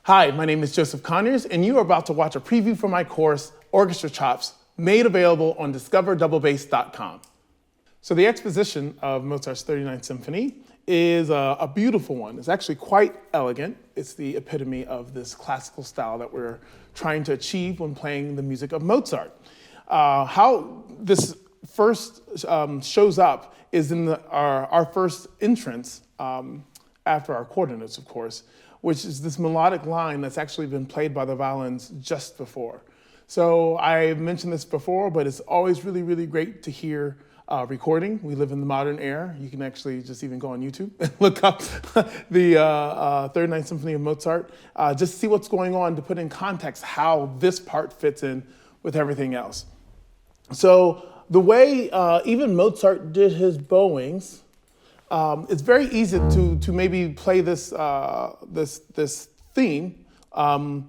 Hi, my name is Joseph Conyers, and you are about to watch a preview for my course, Orchestra Chops, made available on discoverdouble-bass.com. So the Exposition of Mozart's 39th Symphony is a beautiful one. It's actually quite elegant. It's the epitome of this classical style that we're trying to achieve when playing the music of Mozart. How this first shows up is in our first entrance after our quarter notes, of course, which is this melodic line that's actually been played by the violins just before. So I mentioned this before, but it's always really, really great to hear recording. We live in the modern era. You can actually just even go on YouTube and look up the 39th Symphony of Mozart, just to see what's going on, to put in context how this part fits in with everything else. So the way even Mozart did his bowings, it's very easy to maybe play this this theme, kind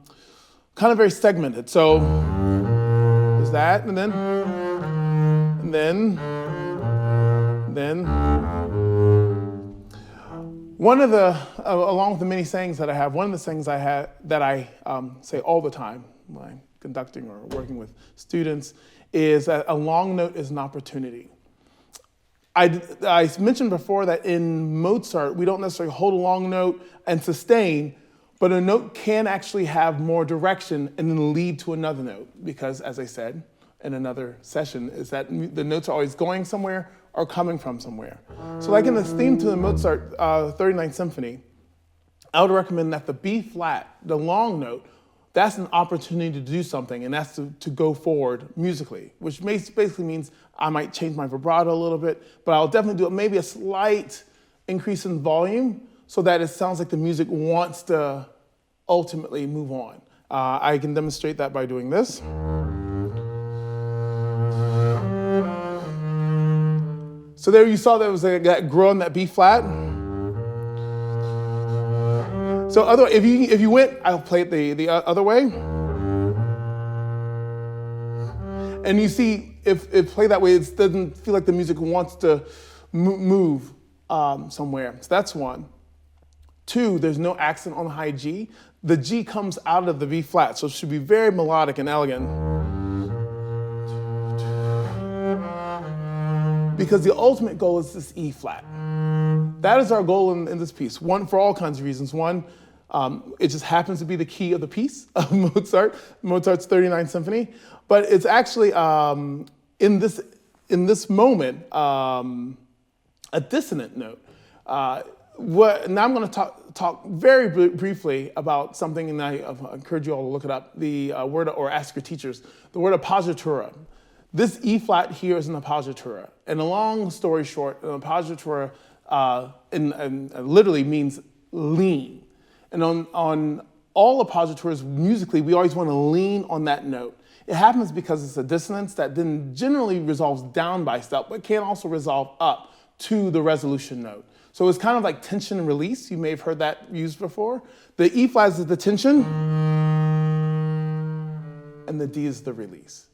of very segmented. So there's that, and then one of the along with the many sayings that I have, one of the sayings I have that I say all the time when I'm conducting or working with students is that a long note is an opportunity. I mentioned before that in Mozart, we don't necessarily hold a long note and sustain, but a note can actually have more direction and then lead to another note, because as I said in another session, is that the notes are always going somewhere or coming from somewhere. So like in this theme to the Mozart 39th Symphony, I would recommend that the B flat, the long note, that's an opportunity to do something, and that's to go forward musically, which basically means I might change my vibrato a little bit, but I'll definitely do maybe a slight increase in volume so that it sounds like the music wants to ultimately move on. I can demonstrate that by doing this. So there you saw there was that grow in that B flat. So if you went, I'll play it the other way. And you see, if play that way, it doesn't feel like the music wants to move somewhere. So that's one. Two, there's no accent on the high G. The G comes out of the B flat, so it should be very melodic and elegant. Because the ultimate goal is this E flat. That is our goal in this piece. One, for all kinds of reasons. One, it just happens to be the key of the piece of Mozart's 39th Symphony. But it's actually, in this moment, a dissonant note. Now I'm going to talk very briefly about something, and I encourage you all to look it up, the word, or ask your teachers, the word appoggiatura. This E flat here is an appoggiatura. And a long story short, an appoggiatura literally means lean. And on all appoggiaturas musically, we always want to lean on that note. It happens because it's a dissonance that then generally resolves down by step, but can also resolve up to the resolution note. So it's kind of like tension and release. You may have heard that used before. The E flat is the tension, and the D is the release.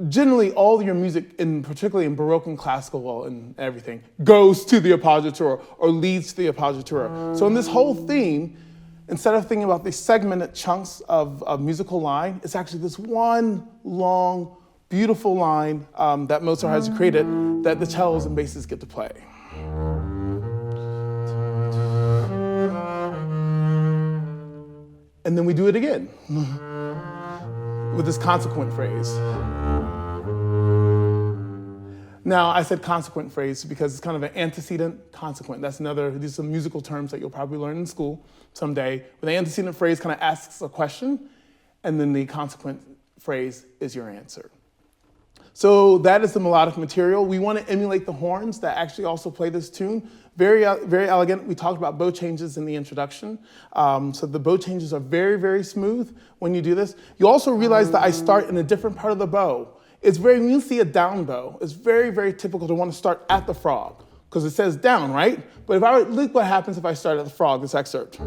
Generally, all your music, particularly in Baroque and classical and everything, goes to the appoggiatura or leads to the appoggiatura. So in this whole theme, instead of thinking about these segmented chunks of musical line, it's actually this one long, beautiful line that Mozart has created that the cellos and basses get to play. And then we do it again with this consequent phrase. Now, I said consequent phrase because it's kind of an antecedent consequent. These are some musical terms that you'll probably learn in school someday. But the antecedent phrase kind of asks a question, and then the consequent phrase is your answer. So that is the melodic material. We want to emulate the horns that actually also play this tune. Very, very elegant. We talked about bow changes in the introduction. So the bow changes are very, very smooth when you do this. You also realize that I start in a different part of the bow. When you see a down bow, it's very, very typical to want to start at the frog, because it says down, right? But look what happens if I start at the frog, this excerpt.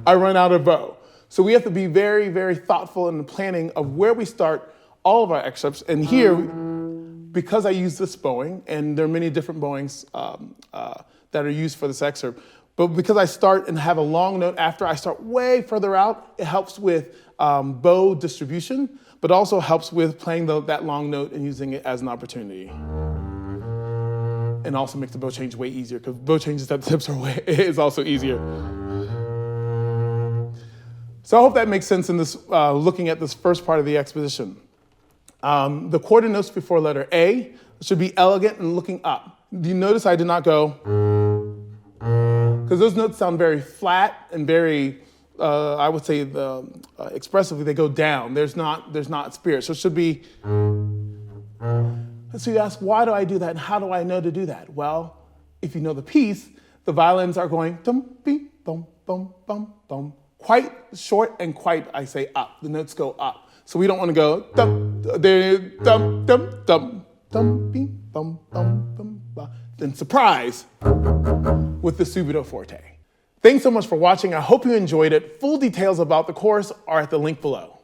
I run out of bow. So we have to be very, very thoughtful in the planning of where we start all of our excerpts. And here, because I use this bowing, and there are many different bowings that are used for this excerpt, But because I start and have a long note after, I start way further out. It helps with bow distribution, but also helps with playing that long note and using it as an opportunity. And also makes the bow change way easier, because bow changes at the tips is also easier. So I hope that makes sense in this, looking at this first part of the exposition. The quarter notes before letter A should be elegant and looking up. Do you notice I did not go? Because those notes sound very flat and very, I would say, expressively, they go down. There's not spirit. So it should be. So you ask, why do I do that and how do I know to do that? Well, if you know the piece, the violins are going dum, beep, bum, bum, bum, bum. Quite short and quite, I say, up. The notes go up. So we don't want to go dum, dum, dum, dum, dum, beep, bum, bum, bum, bum. Then surprise with the subito forte. Thanks so much for watching. I hope you enjoyed it. Full details about the course are at the link below.